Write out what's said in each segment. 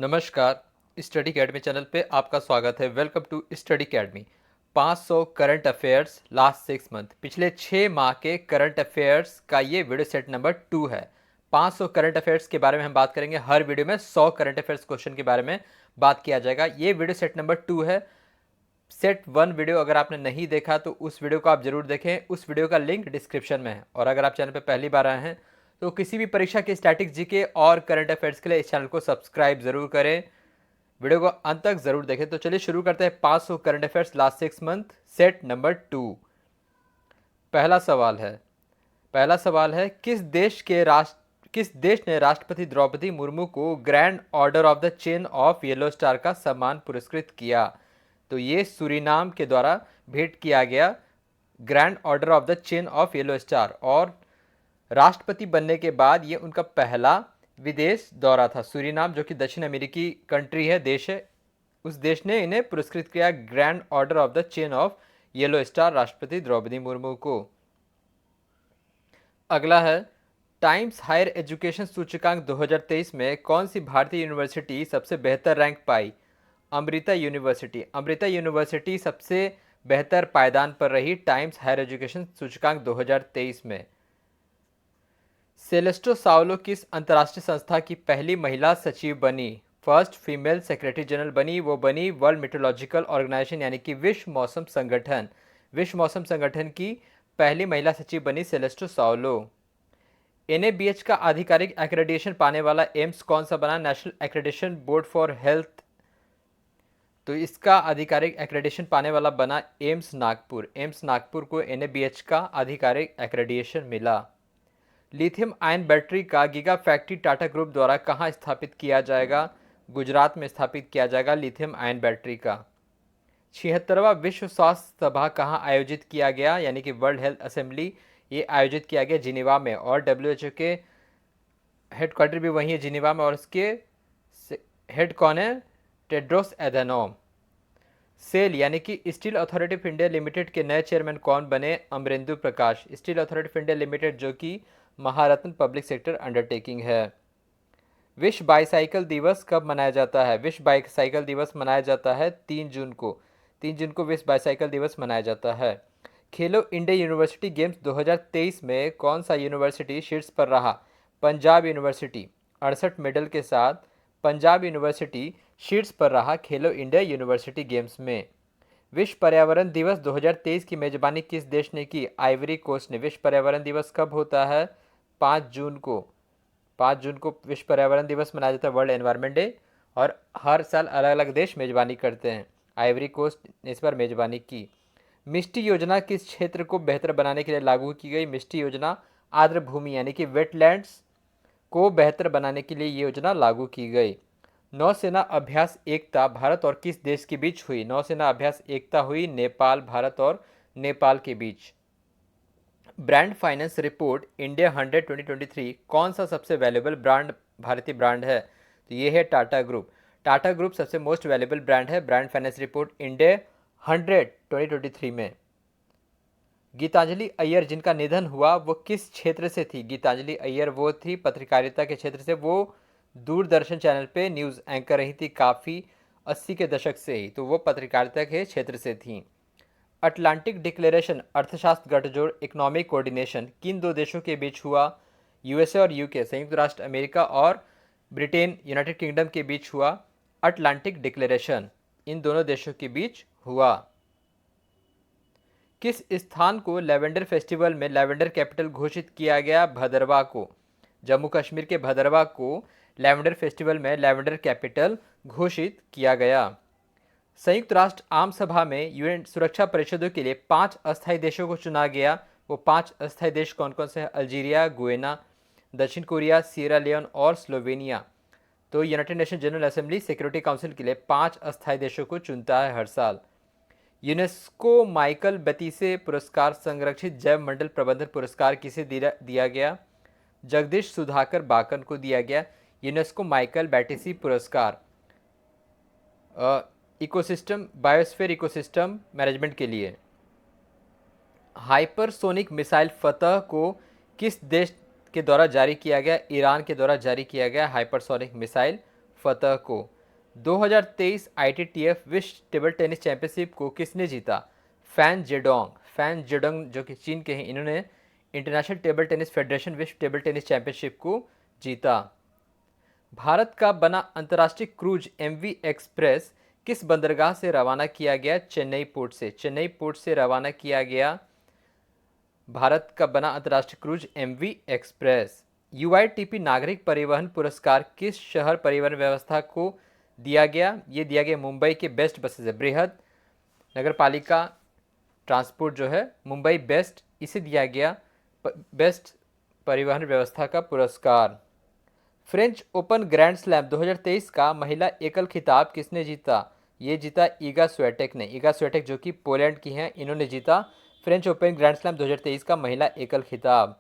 नमस्कार। Study academy channel पे आपका स्वागत है। Welcome to study academy. 500 current affairs last 6 month, पिछले 6 माह के करंट अफेयर्स का ये वीडियो सेट नंबर 2 है। 500 करंट अफेयर्स के बारे में हम बात करेंगे। हर वीडियो में 100 करंट अफेयर्स क्वेश्चन के बारे में बात किया जाएगा। ये वीडियो सेट नंबर 2 है। सेट 1 वीडियो अगर आपने नहीं देखा तो उस वीडियो को आप जरूर देखें। उस वीडियो का लिंक डिस्क्रिप्शन में है। और अगर आप चैनल पर पहली बार आए हैं तो किसी भी परीक्षा के स्टैटिक जीके और करंट अफेयर्स के लिए इस चैनल को सब्सक्राइब जरूर करें। वीडियो को अंत तक जरूर देखें। तो चलिए शुरू करते हैं 500 current affairs last 6 month, set number 2। पहला सवाल है किस देश ने राष्ट्रपति द्रौपदी मुर्मू को grand order of the chain of yellow star का सम्मान पुरस्कृत किया? तो ये सूरीनाम के द्वारा भेंट किया गया grand order of the chain of yellow star, और राष्ट्रपति बनने के बाद ये उनका पहला विदेश दौरा था। सूरीनाम जो कि दक्षिण अमेरिकी कंट्री है, देश है, उस देश ने इन्हें पुरस्कृत किया grand order of the chain of yellow star राष्ट्रपति द्रौपदी मुर्मू को। अगला है, टाइम्स हायर एजुकेशन सूचकांक 2023 में कौन सी भारतीय यूनिवर्सिटी सबसे बेहतर रैंक पाई? अमृता यूनिवर्सिटी सबसे बेहतर पायदान पर रही टाइम्स हायर एजुकेशन सूचकांक 2023 में। सेलेस्टो सावलो किस अंतर्राष्ट्रीय संस्था की पहली महिला सचिव बनी? फर्स्ट फीमेल सेक्रेटरी जनरल बनी। वो बनी वर्ल्ड मेट्रोलॉजिकल ऑर्गेनाइजेशन यानी कि विश्व मौसम संगठन की पहली महिला सचिव बनी सेलेस्टो सावलो। NABH का आधिकारिक एक्रेडिटेशन पाने वाला एम्स कौन सा बना? National accreditation board for health. तो इसका आधिकारिक एक्रेडिटेशन पाने वाला बना एम्स नागपुर को NABH का आधिकारिक एक्रेडिटेशन मिला। लिथियम आयन बैटरी का गीगा फैक्ट्री टाटा ग्रुप द्वारा कहाँ स्थापित किया जाएगा? गुजरात में स्थापित किया जाएगा लिथियम आयन बैटरी का। 76वां विश्व स्वास्थ्य सभा कहाँ आयोजित किया गया? यानी कि वर्ल्ड हेल्थ असेंबली, ये आयोजित किया गया जिनेवा में, और WHO के हेडक्वार्टर भी वहीं है जिनेवा में, और इसके हेड कौन है? Tedros Adhanom. सेल यानी कि Steel Authority of India Limited के नए चेयरमैन कौन बने? Amarendu Prakash. Steel Authority of India Limited जो कि महारत्न पब्लिक सेक्टर अंडरटेकिंग है। विश्व बाईसाइकिल दिवस कब मनाया जाता है? विश्व बाईसाइकिल दिवस मनाया जाता है 3 जून को। 3 जून को विश्व बाईसाइकिल दिवस मनाया जाता है। खेलो इंडिया यूनिवर्सिटी गेम्स 2023 में कौन सा यूनिवर्सिटी शीर्ष पर रहा? पंजाब यूनिवर्सिटी 68 मेडल के साथ पंजाब यूनिवर्सिटी शीर्ष पर रहा खेलो इंडिया यूनिवर्सिटी गेम्स में। विश्व पर्यावरण दिवस 2023 की मेजबानी किस देश ने की? आइवरी कोस्ट ने। विश्व पर्यावरण दिवस कब होता है? 5 जून को। 5 जून को विश्व पर्यावरण दिवस मनाया जाता है, वर्ल्ड एनवायरनमेंट डे, और हर साल अलग अलग देश मेजबानी करते हैं। आइवरी कोस्ट ने इस पर मेजबानी की। मिष्टी योजना किस क्षेत्र को बेहतर बनाने के लिए लागू की गई? मिष्टी योजना आर्द्र भूमि यानी कि वेटलैंड्स को बेहतर बनाने के लिए ये योजना लागू की गई। नौसेना अभ्यास एकता भारत और किस देश के बीच हुई? नौसेना अभ्यास एकता हुई नेपाल, भारत और नेपाल के बीच। ब्रांड फाइनेंस रिपोर्ट इंडिया 100 2023 कौन सा सबसे वैल्यूएबल ब्रांड भारतीय ब्रांड है? तो ये है टाटा ग्रुप। टाटा ग्रुप सबसे मोस्ट वैल्यूएबल ब्रांड है ब्रांड फाइनेंस रिपोर्ट इंडिया 100 2023 में। गीतांजलि अय्यर जिनका निधन हुआ वो किस क्षेत्र से थी? गीतांजलि अय्यर वो थी पत्रकारिता के क्षेत्र से। वो दूरदर्शन चैनल पे न्यूज़ एंकर रही थी काफ़ी 80 के दशक से ही, तो वो पत्रकारिता के क्षेत्र से थी। अटलांटिक डिक्लेरेशन अर्थशास्त्र गठजोड़ इकोनॉमिक कोऑर्डिनेशन किन दो देशों के बीच हुआ? USA और UK, संयुक्त राष्ट्र अमेरिका और ब्रिटेन यूनाइटेड किंगडम के बीच हुआ अटलांटिक डिक्लेरेशन, इन दोनों देशों के बीच हुआ। किस स्थान को लेवेंडर फेस्टिवल में लेवेंडर कैपिटल घोषित किया गया? भदरवा को। जम्मू कश्मीर के भदरवा को लेवेंडर फेस्टिवल में लेवेंडर कैपिटल घोषित किया गया। संयुक्त राष्ट्र आम सभा में यूएन सुरक्षा परिषदों के लिए 5 अस्थायी देशों को चुना गया। वो 5 अस्थायी देश कौन कौन से हैं? अल्जीरिया, गुएना, दक्षिण कोरिया, सियरा लियोन और स्लोवेनिया। तो United nation general assembly security council के लिए 5 अस्थायी देशों को चुनता है हर साल। यूनेस्को माइकल बेतिसे पुरस्कार संरक्षित जैव मंडल प्रबंधन पुरस्कार किसे दिया गया? जगदीश सुधाकर बाकन को दिया गया यूनेस्को माइकल बेटिसी पुरस्कार इकोसिस्टम बायोस्फीयर इकोसिस्टम मैनेजमेंट के लिए। हाइपरसोनिक मिसाइल फतह को किस देश के द्वारा जारी किया गया? ईरान के द्वारा जारी किया गया हाइपरसोनिक मिसाइल फतह को। 2023 आईटीटीएफ विश्व टेबल टेनिस चैंपियनशिप को किसने जीता? फैन जेडोंग जो कि चीन के हैं, इन्होंने इंटरनेशनल टेबल टेनिस फेडरेशन विश्व टेबल टेनिस चैंपियनशिप को जीता। भारत का बना अंतर्राष्ट्रीय क्रूज एमवी एक्सप्रेस किस बंदरगाह से रवाना किया गया? चेन्नई पोर्ट से। चेन्नई पोर्ट से रवाना किया गया भारत का बना अंतर्राष्ट्रीय क्रूज एमवी एक्सप्रेस। यूआईटीपी नागरिक परिवहन पुरस्कार किस शहर परिवहन व्यवस्था को दिया गया? ये दिया गया मुंबई के बेस्ट बसेस है। बृहद नगर पालिका ट्रांसपोर्ट जो है मुंबई बेस्ट, इसे दिया गया बेस्ट परिवहन व्यवस्था का पुरस्कार। फ्रेंच ओपन ग्रैंड स्लैम 2023 का महिला एकल खिताब किसने जीता? ये जीता ईगा स्विएटेक ने। ईगा स्विएटेक जो कि पोलैंड की हैं, इन्होंने जीता फ्रेंच ओपन ग्रैंड स्लैम 2023 का महिला एकल खिताब।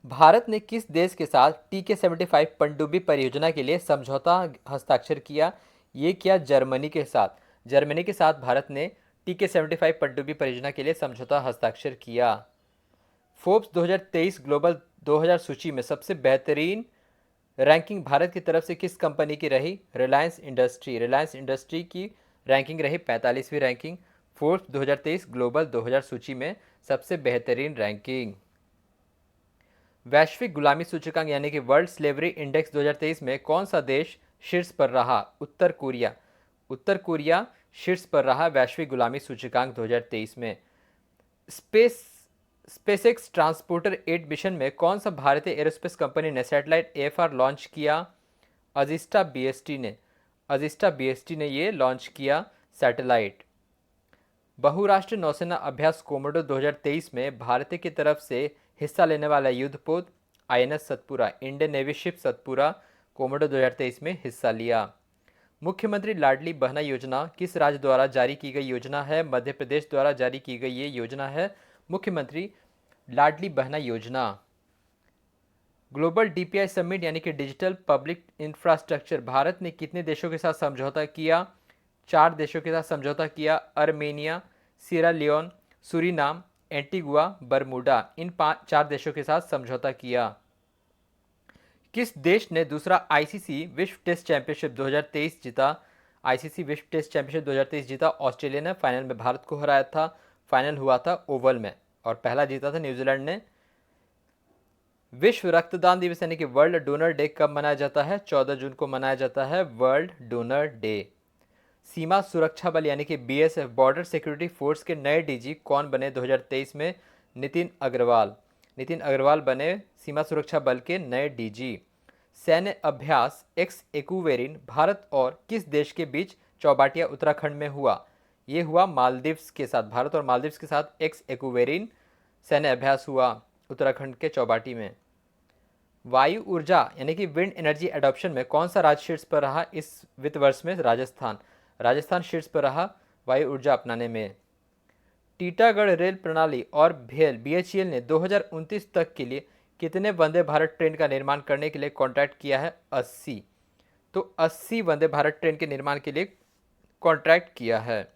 भारत ने किस देश के साथ TK-75 पनडुब्बी परियोजना के लिए समझौता हस्ताक्षर किया? ये किया जर्मनी के साथ। जर्मनी के साथ भारत ने TK-75 पनडुब्बी परियोजना के लिए समझौता हस्ताक्षर किया। फोर्ब्स 2023 ग्लोबल 2000 सूची में सबसे बेहतरीन रैंकिंग भारत की तरफ से किस कंपनी की रही? रिलायंस इंडस्ट्री। रिलायंस इंडस्ट्री की रैंकिंग रही 45वीं रैंकिंग फोर्ब्स 2023 ग्लोबल 2000 सूची में सबसे बेहतरीन रैंकिंग। वैश्विक गुलामी सूचकांक यानी कि वर्ल्ड स्लेवरी इंडेक्स 2023 में कौन सा देश शीर्ष पर रहा? उत्तर कोरिया। उत्तर कोरिया शीर्ष पर रहा वैश्विक गुलामी सूचकांक 2023 में। स्पेसएक्स ट्रांसपोर्टर 8 मिशन में कौन सा भारतीय एरोस्पेस कंपनी ने सैटेलाइट AFR लॉन्च किया? अजिस्टा बीएसटी ने। अजिस्टा बीएसटी ने ये लॉन्च किया सैटेलाइट। बहुराष्ट्रीय नौसेना अभ्यास कोमोडो 2023 में भारत की तरफ से हिस्सा लेने वाला युद्धपोत INS Satpura. Indian navy ship Satpura Komodo 2023 में हिस्सा लिया। मुख्यमंत्री लाडली बहना योजना किस राज्य द्वारा जारी की गई योजना है? मध्य प्रदेश द्वारा जारी की गई ये योजना है मुख्यमंत्री लाडली बहना योजना। ग्लोबल DPI समिट यानी कि डिजिटल पब्लिक इंफ्रास्ट्रक्चर भारत ने कितने देशों के साथ समझौता किया? 4 देशों के साथ समझौता किया। Armenia, Sierra Leone, Suriname, Antigua, Bermuda, इन 4 देशों के साथ समझौता किया। किस देश ने दूसरा ICC विश्व टेस्ट चैंपियनशिप 2023 जीता? ICC विश्व टेस्ट चैंपियनशिप 2023 जीता ऑस्ट्रेलिया ने। फाइनल में भारत को हराया था। फाइनल हुआ था ओवल में और पहला जीता था न्यूजीलैंड ने। विश्व रक्तदान दिवस यानी कि वर्ल्ड डोनर डे कब मनाया जाता है? 14 जून को मनाया जाता है वर्ल्ड डोनर डे। सीमा सुरक्षा बल यानी कि BSF बॉर्डर सिक्योरिटी फोर्स के नए DG कौन बने 2023 में? नितिन अग्रवाल। नितिन अग्रवाल बने सीमा सुरक्षा बल के नए DG। सैन्य अभ्यास एक्स एक्वेरिन भारत और किस देश के बीच चौबाटिया उत्तराखंड में हुआ? ये हुआ मालदीव्स के साथ। भारत और मालदीव्स के साथ एक्स एक्वेरिन सैन्य अभ्यास हुआ उत्तराखंड के चौबाटी में। वायु ऊर्जा यानी कि विंड एनर्जी एडॉप्शन में कौन सा राज्य शीर्ष पर रहा इस वित्त वर्ष में? राजस्थान। राजस्थान शीर्ष पर रहा वायु ऊर्जा अपनाने में। टीटागढ़ रेल प्रणाली और भेल BHEL ने 2029 तक के लिए कितने वंदे भारत ट्रेन का निर्माण करने के लिए कॉन्ट्रैक्ट किया है? 80। तो 80 वंदे भारत ट्रेन के निर्माण के लिए कॉन्ट्रैक्ट किया है।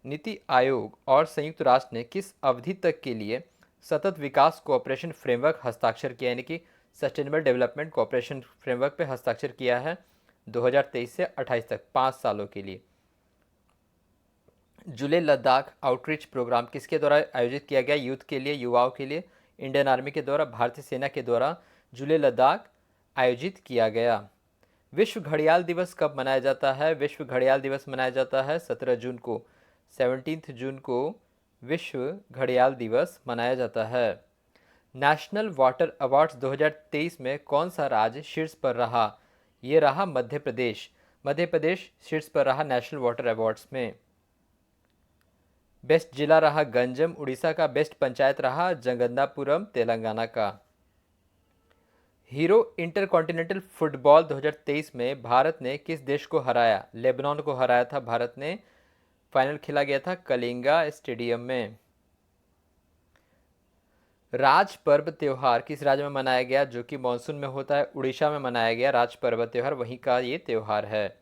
नीति आयोग और संयुक्त राष्ट्र ने किस अवधि तक के लिए सतत विकास कोऑपरेशन फ्रेमवर्क हस्ताक्षर किया यानी कि सस्टेनेबल डेवलपमेंट कोऑपरेशन फ्रेमवर्क पे हस्ताक्षर किया है? 2023 से 28 तक 5 सालों के लिए। जुले लद्दाख आउटरीच प्रोग्राम किसके द्वारा आयोजित किया गया? यूथ के लिए, युवाओं के लिए। इंडियन आर्मी के द्वारा, भारतीय सेना के द्वारा जुले लद्दाख आयोजित किया गया। विश्व घड़ियाल दिवस कब मनाया जाता है? विश्व घड़ियाल दिवस मनाया जाता है 17 जून को। 17 जून को विश्व घड़ियाल दिवस मनाया जाता है। नेशनल वाटर अवार्ड्स 2023 में कौन सा राज्य शीर्ष पर रहा? ये रहा मध्य प्रदेश। मध्य प्रदेश शीर्ष पर रहा नेशनल वाटर अवार्ड्स में। बेस्ट जिला रहा गंजम उड़ीसा का। बेस्ट पंचायत रहा जगन्नापुरम तेलंगाना का। हीरो इंटरकॉन्टिनेंटल फुटबॉल 2023 में भारत ने किस देश को हराया? लेबनान को हराया था भारत ने। फाइनल खेला गया था कलिंगा स्टेडियम में। राज पर्व त्योहार किस राज्य में मनाया गया? जो कि मानसून में होता है, उड़ीसा में मनाया गया राज पर्व त्योहार, वहीं का ये त्योहार है।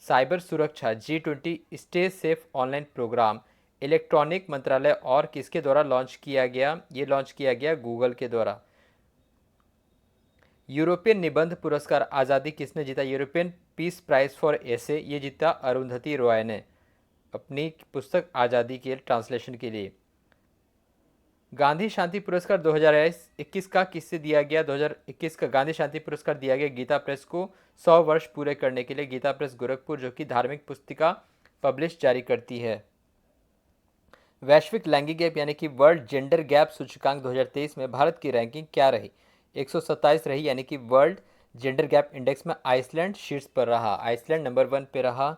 साइबर सुरक्षा G20 stay safe online programme electronic मंत्रालय और किसके द्वारा लॉन्च किया गया? ये लॉन्च किया गया गूगल के द्वारा। यूरोपियन निबंध पुरस्कार आज़ादी किसने जीता? यूरोपियन पीस प्राइज फॉर एसे, ये जीता अरुंधति रॉय ने अपनी पुस्तक आज़ादी के ट्रांसलेशन के लिए। गांधी शांति पुरस्कार 2021 का किससे दिया गया? 2021 का गांधी शांति पुरस्कार दिया गया गीता प्रेस को 100 वर्ष पूरे करने के लिए। गीता प्रेस गोरखपुर, जो कि धार्मिक पुस्तिका पब्लिश जारी करती है। वैश्विक लैंगिक गैप यानी कि वर्ल्ड जेंडर गैप सूचकांक 2023 में भारत की रैंकिंग क्या रही? 127 रही, यानी कि वर्ल्ड जेंडर गैप इंडेक्स में आइसलैंड शीर्ष पर रहा। आइसलैंड नंबर 1 पे रहा।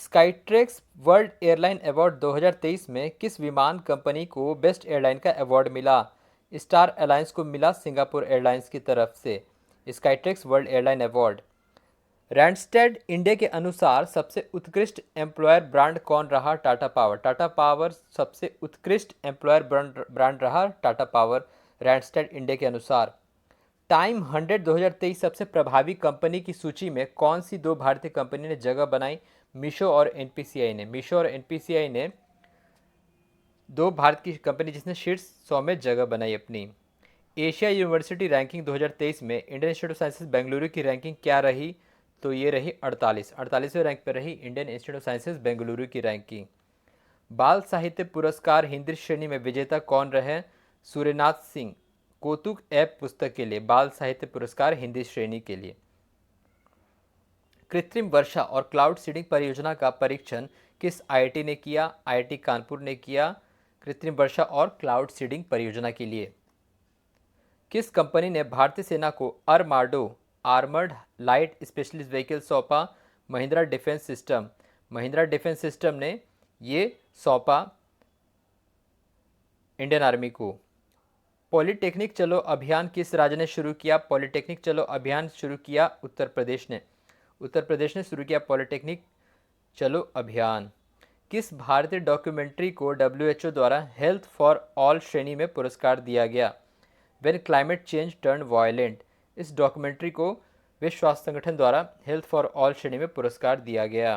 स्काईट्रेक्स वर्ल्ड एयरलाइन अवार्ड 2023 में किस विमान कंपनी को बेस्ट एयरलाइन का अवार्ड मिला? स्टार अलायंस को मिला सिंगापुर एयरलाइंस की तरफ से स्काईट्रेक्स वर्ल्ड एयरलाइन अवार्ड। रैंडस्टेड इंडिया के अनुसार सबसे उत्कृष्ट एम्प्लॉयर ब्रांड कौन रहा? टाटा पावर। टाटा पावर सबसे उत्कृष्ट एम्प्लॉयर ब्रांड रहा टाटा पावर, रैंडस्टेड इंडिया के अनुसार। टाइम 100 2023 सबसे प्रभावी कंपनी की सूची में कौन सी दो भारतीय कंपनी ने जगह बनाई? मीशो और एनपीसीआई ने। मीशो और एनपीसीआई ने दो भारत की कंपनी जिसने शीर्ष 100 में जगह बनाई अपनी। एशिया यूनिवर्सिटी रैंकिंग 2023 में Indian institute of sciences Bengaluru की रैंकिंग क्या रही? तो ये रही 48वें रैंक पर रही Indian institute of sciences Bengaluru की रैंकिंग। बाल साहित्य पुरस्कार हिंदी श्रेणी में विजेता कौन रहे? सूर्यनाथ सिंह, कौतुक ऐप पुस्तक के लिए बाल साहित्य पुरस्कार हिंदी श्रेणी के लिए। कृत्रिम वर्षा और क्लाउड सीडिंग परियोजना का परीक्षण किस आईआईटी ने किया? आईआईटी कानपुर ने किया कृत्रिम वर्षा और क्लाउड सीडिंग परियोजना के लिए। किस कंपनी ने भारतीय सेना को अरमाडो आर्मर्ड लाइट स्पेशलिस्ट व्हीकल सौंपा? Mahindra defence system. Mahindra defence system ने ये सौंपा इंडियन आर्मी को। पॉलिटेक्निक चलो अभियान किस राज्य ने शुरू किया? पॉलिटेक्निक चलो अभियान शुरू किया उत्तर प्रदेश ने। उत्तर प्रदेश ने शुरू किया पॉलिटेक्निक चलो अभियान। किस भारतीय डॉक्यूमेंट्री को WHO द्वारा हेल्थ फॉर ऑल श्रेणी में पुरस्कार दिया गया? When climate change turn violent, इस डॉक्यूमेंट्री को विश्व स्वास्थ्य संगठन द्वारा हेल्थ फॉर ऑल श्रेणी में पुरस्कार दिया गया।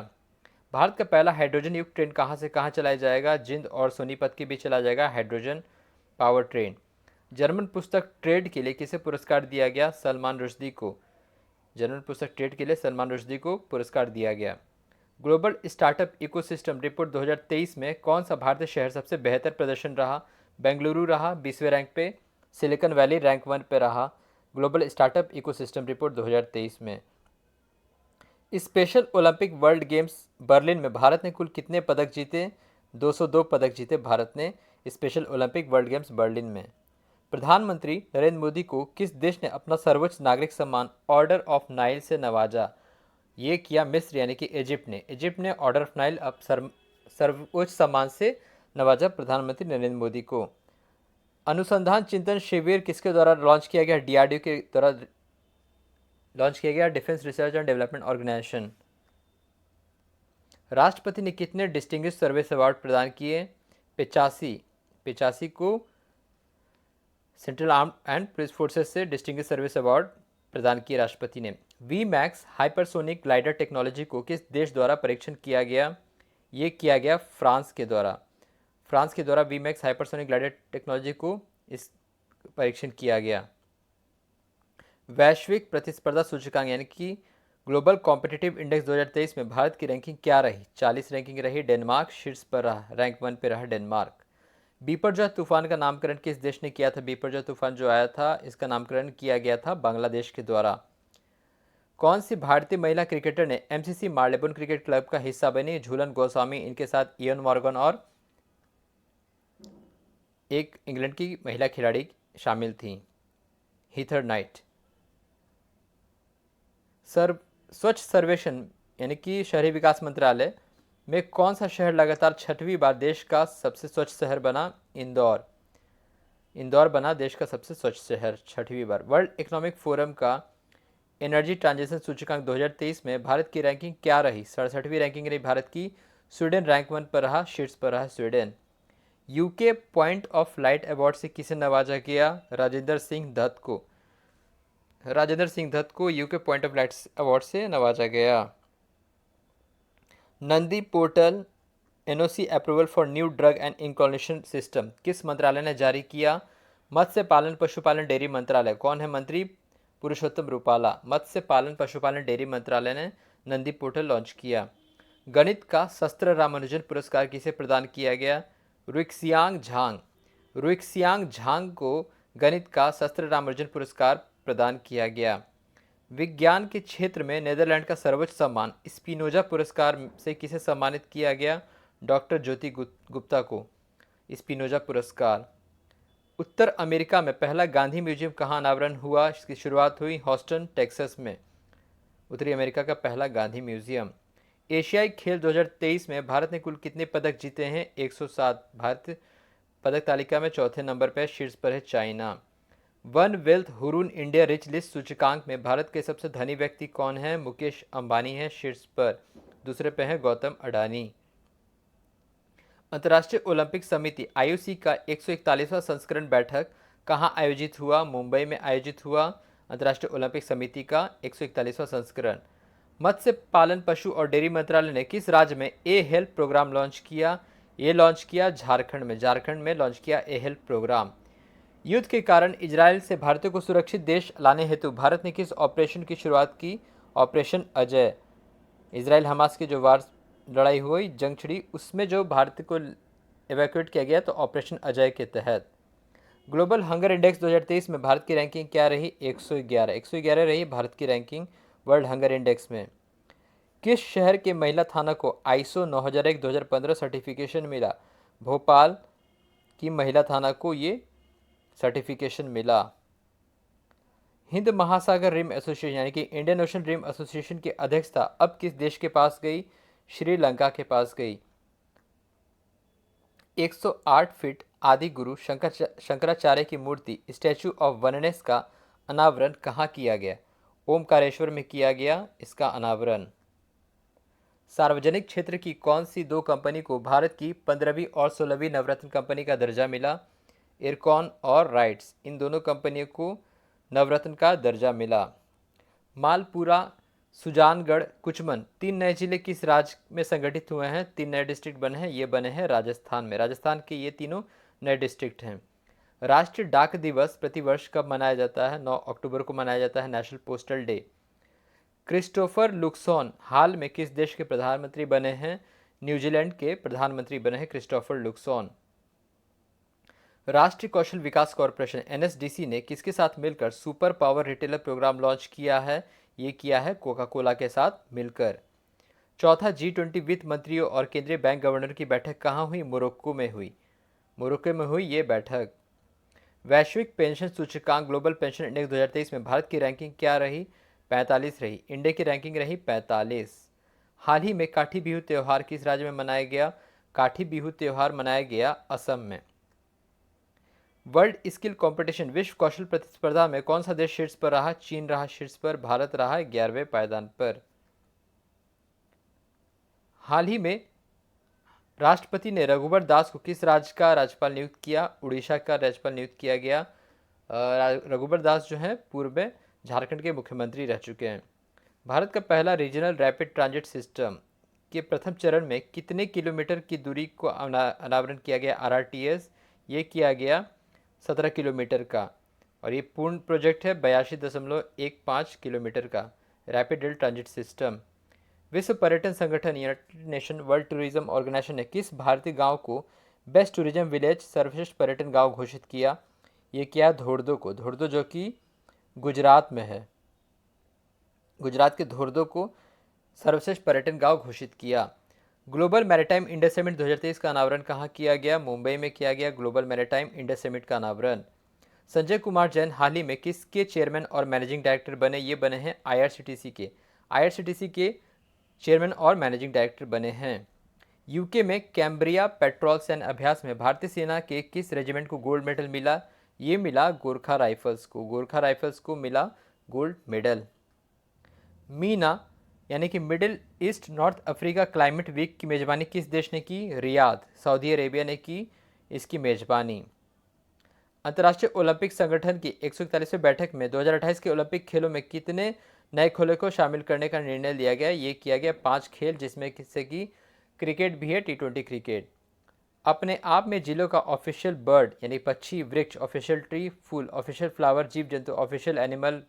भारत का पहला हाइड्रोजन युक्त ट्रेन कहाँ से कहाँ चलाया जाएगा? जिंद और सोनीपत के बीच चला जाएगा हाइड्रोजन पावर ट्रेन। जर्मन पुस्तक ट्रेड के लिए किसे पुरस्कार दिया गया? सलमान रुश्दी को। जर्मन पुस्तक ट्रेड के लिए सलमान रुश्दी को पुरस्कार दिया गया। ग्लोबल स्टार्टअप इकोसिस्टम रिपोर्ट 2023 में कौन सा भारतीय शहर सबसे बेहतर प्रदर्शन रहा? बेंगलुरु रहा 20वें रैंक पे, सिलिकॉन वैली रैंक 1 पे रहा ग्लोबल स्टार्टअप इकोसिस्टम रिपोर्ट 2023 में। Special Olympic world games Berlin में भारत ने कुल कितने पदक जीते? 202 पदक जीते भारत ने special Olympic world games Berlin में। प्रधानमंत्री नरेंद्र मोदी को किस देश ने अपना सर्वोच्च नागरिक सम्मान ऑर्डर ऑफ नाइल से नवाजा? ये किया मिस्र यानी कि इजिप्ट ने। इजिप्ट ने ऑर्डर ऑफ नाइल अब सर्वोच्च सम्मान से नवाजा प्रधानमंत्री नरेंद्र मोदी को। अनुसंधान चिंतन शिविर किसके द्वारा लॉन्च किया गया? DRDO के द्वारा लॉन्च किया गया, defence research and development organisation. राष्ट्रपति ने कितने डिस्टिंग्विश सर्विस अवार्ड प्रदान किए? 85 को central armed and police forces से डिस्टिंग्विश सर्विस अवार्ड प्रदान किए राष्ट्रपति ने। वीमैक्स हाइपरसोनिक ग्लाइडर टेक्नोलॉजी को किस देश द्वारा परीक्षण किया गया? ये किया गया फ्रांस के द्वारा। फ्रांस के द्वारा वीमैक्स हाइपरसोनिक ग्लाइडर टेक्नोलॉजी को इस परीक्षण किया गया। वैश्विक प्रतिस्पर्धा सूचकांक यानी कि ग्लोबल कॉम्पिटिटिव इंडेक्स 2023 में भारत की रैंकिंग क्या रही? 40 रैंकिंग रही। डेनमार्क शीर्ष पर रहा, रैंक 1 पे रहा डेनमार्क। बिपरजॉय तूफान का नामकरण किस देश ने किया था? बिपरजॉय तूफान जो आया था इसका नामकरण किया गया था बांग्लादेश के द्वारा। कौन सी भारतीय महिला क्रिकेटर ने MCC मार्लेबोन क्रिकेट क्लब का हिस्सा बनी? झूलन गोस्वामी, इनके साथ इयन मॉर्गन और एक इंग्लैंड की महिला खिलाड़ी शामिल थी, हीथर नाइट। स्वच्छ सर्वेक्षण यानी कि शहरी विकास मंत्रालय में कौन सा शहर लगातार 6वीं बार देश का सबसे स्वच्छ शहर बना? इंदौर। इंदौर बना देश का सबसे स्वच्छ शहर 6वीं बार। वर्ल्ड इकोनॉमिक फोरम का एनर्जी ट्रांजिशन सूचकांक 2023 में भारत की रैंकिंग क्या रही? 67वीं रैंकिंग रही भारत की। स्वीडन रैंक 1 पर रहा, शीर्ष पर रहा Sweden. UK point of light award से किसे नवाजा गया? राजेंद्र सिंह दत्त को। राजेंद्र सिंह दत्त को UK point of light award से नवाजा गया। Nandi portal NOC approval for new drug and inoculation system किस मंत्रालय ने जारी किया? मत्स्य पालन पशुपालन डेयरी मंत्रालय। कौन है मंत्री? पुरुषोत्तम रूपाला। मत्स्य पालन पशुपालन डेयरी मंत्रालय ने नंदी पोर्टल लॉन्च किया। गणित का शस्त्र रामानुजन पुरस्कार किसे प्रदान किया गया? रुइक्सियांग झांग। रुइक्सियांग झांग को गणित का शस्त्र रामानुजन पुरस्कार प्रदान किया गया। विज्ञान के क्षेत्र में नेदरलैंड का सर्वोच्च सम्मान स्पिनोजा पुरस्कार से किसे सम्मानित किया गया? डॉक्टर ज्योति गुप्ता को स्पिनोजा पुरस्कार। उत्तर अमेरिका में पहला गांधी म्यूजियम कहाँ अनावरण हुआ? इसकी शुरुआत हुई हॉस्टन टेक्सास में। उत्तरी अमेरिका का पहला गांधी म्यूजियम। एशियाई खेल 2023 में भारत ने कुल कितने पदक जीते हैं? 107। भारत पदक तालिका में चौथे नंबर पर, शीर्ष पर है China. One wealth Hurun India rich list सूचकांक में भारत के सबसे धनी व्यक्ति कौन है? मुकेश अंबानी है शीर्ष पर, दूसरे पे है गौतम अडानी। अंतर्राष्ट्रीय ओलंपिक समिति आईओसी का 141वां संस्करण बैठक कहाँ आयोजित हुआ? मुंबई में आयोजित हुआ अंतर्राष्ट्रीय ओलंपिक समिति का 141वां संस्करण। मत्स्य पालन पशु और डेयरी मंत्रालय ने किस राज्य में ए हेल्प प्रोग्राम लॉन्च किया? ये लॉन्च किया झारखंड में। झारखंड में लॉन्च किया ए हेल्प प्रोग्राम। युद्ध के कारण इजरायल से भारतीयों को सुरक्षित देश लाने हेतु भारत ने किस ऑपरेशन की शुरुआत की? ऑपरेशन अजय। इजरायल हमास की जो वार लड़ाई हुई, जंग छिड़ी, उसमें जो भारत को एवैक्यूएट किया गया तो ऑपरेशन अजय के तहत। ग्लोबल हंगर इंडेक्स 2023 में भारत की रैंकिंग क्या रही? 111 रही भारत की रैंकिंग वर्ल्ड हंगर इंडेक्स में। किस शहर के महिला थाना को आईएसओ 9001-2015 सर्टिफिकेशन मिला? भोपाल की महिला थाना को ये सर्टिफिकेशन मिला। हिंद महासागर रिम एसोसिएशन यानी कि इंडियन ओशन रिम एसोसिएशन की अध्यक्षता अब किस देश के पास गई? श्रीलंका के पास गई। 108 फीट आदि गुरु शंकराचार्य की मूर्ति स्टैचू ऑफ वननेस का अनावरण कहाँ किया गया? ओमकारेश्वर में किया गया इसका अनावरण। सार्वजनिक क्षेत्र की कौन सी दो कंपनी को भारत की 15वीं और 16वीं नवरत्न कंपनी का दर्जा मिला? इरकॉन और राइट्स, इन दोनों कंपनियों को नवरत्न का दर्जा मिला। मालपुरा, सुजानगढ़, कुचमन, 3 नए जिले किस राज्य में संगठित हुए हैं? 3 नए डिस्ट्रिक्ट बने हैं, ये बने हैं राजस्थान में। राजस्थान के ये तीनों नए डिस्ट्रिक्ट हैं। राष्ट्रीय डाक दिवस प्रतिवर्ष कब मनाया जाता है? 9 अक्टूबर को मनाया जाता है, नेशनल पोस्टल डे। क्रिस्टोफर लुक्सॉन हाल में किस देश के प्रधानमंत्री बने हैं? न्यूजीलैंड के प्रधानमंत्री बने हैं क्रिस्टोफर लुक्सॉन। राष्ट्रीय कौशल विकास कॉर्पोरेशन एनएसडीसी ने किसके साथ मिलकर super power retailer programme launch किया है? ये किया है कोका कोला के साथ मिलकर। चौथा G20 वित्त मंत्रियों और केंद्रीय बैंक गवर्नर की बैठक कहाँ हुई? मोरक्को में हुई। मोरक्को में हुई ये बैठक। वैश्विक पेंशन सूचकांक ग्लोबल पेंशन इंडेक्स 2023 में भारत की रैंकिंग क्या रही? 45 रही। इंडिया की रैंकिंग रही 45। हाल ही में काठी बिहू त्यौहार किस राज्य में मनाया गया? काठी बिहू त्यौहार मनाया गया असम में। वर्ल्ड स्किल कंपटीशन विश्व कौशल प्रतिस्पर्धा में कौन सा देश शीर्ष पर रहा? चीन रहा शीर्ष पर, भारत रहा 11वें पायदान पर। हाल ही में राष्ट्रपति ने रघुवर दास को किस राज्य का राज्यपाल नियुक्त किया? उड़ीसा का राज्यपाल नियुक्त किया गया। रघुवर दास जो हैं पूर्व में झारखंड के मुख्यमंत्री रह चुके हैं। भारत का पहला रीजनल रैपिड ट्रांजिट सिस्टम के प्रथम चरण में कितने किलोमीटर की दूरी को अनावरण किया गया? RRTS ये किया गया 17 किलोमीटर का, और ये पूर्ण प्रोजेक्ट है 82.15 किलोमीटर का रैपिड रेल ट्रांजिट सिस्टम। विश्व पर्यटन संगठन united nation world tourism organisation ने किस भारतीय गांव को बेस्ट टूरिज्म विलेज सर्वश्रेष्ठ पर्यटन गांव घोषित किया? ये किया धोर्दो को। धोर्दो जो कि गुजरात में है। गुजरात के धोर्दो को सर्वश्रेष्ठ पर्यटन गांव घोषित किया। ग्लोबल मैरीटाइम इंडिया समिट 2023 का अनावरण कहाँ किया गया? मुंबई में किया गया ग्लोबल मैरीटाइम इंडिया समिट का अनावरण। संजय कुमार जैन हाल ही में किसके चेयरमैन और मैनेजिंग डायरेक्टर बने? ये बने हैं IRCTC के। IRCTC के चेयरमैन और मैनेजिंग डायरेक्टर बने हैं। यूके में कैम्ब्रिया पेट्रोल सैन्य अभ्यास में भारतीय सेना के किस रेजिमेंट को गोल्ड मेडल मिला? ये मिला गोरखा राइफल्स को। गोरखा राइफल्स को मिला गोल्ड मेडल। मीना यानी कि middle east north Africa climate week की मेज़बानी किस देश ने की? रियाद, सऊदी अरेबिया ने की इसकी मेज़बानी। अंतर्राष्ट्रीय ओलंपिक संगठन की 141वीं बैठक में 2028 के ओलंपिक खेलों में कितने नए खेलों को शामिल करने का निर्णय लिया गया? ये किया गया 5 खेल, जिसमें किससे की क्रिकेट भी है, T20 क्रिकेट। अपने आप में जिलों का ऑफिशियल बर्ड यानी पक्षी, वृक्ष ऑफिशियल ट्री, फूल ऑफिशियल फ्लावर, जीव जंतु ऑफिशियल एनिमल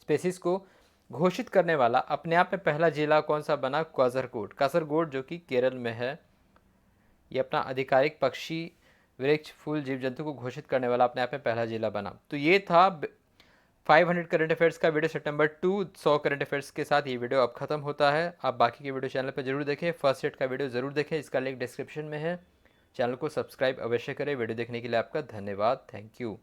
स्पेसीज को घोषित करने वाला अपने आप में पहला जिला कौन सा बना? कासरगोड। कासरगोड जो कि केरल में है, ये अपना आधिकारिक पक्षी, वृक्ष, फूल, जीव जंतु को घोषित करने वाला अपने आप में पहला जिला बना। तो ये था 500 करंट अफेयर्स का वीडियो सितंबर 2। 100 करंट अफेयर्स के साथ ये वीडियो अब खत्म होता है। आप बाकी के वीडियो चैनल पर जरूर देखें, फर्स्ट सेट का वीडियो जरूर देखें, इसका लिंक डिस्क्रिप्शन में है। चैनल को सब्सक्राइब अवश्य करें। वीडियो देखने के लिए आपका धन्यवाद। Thank you.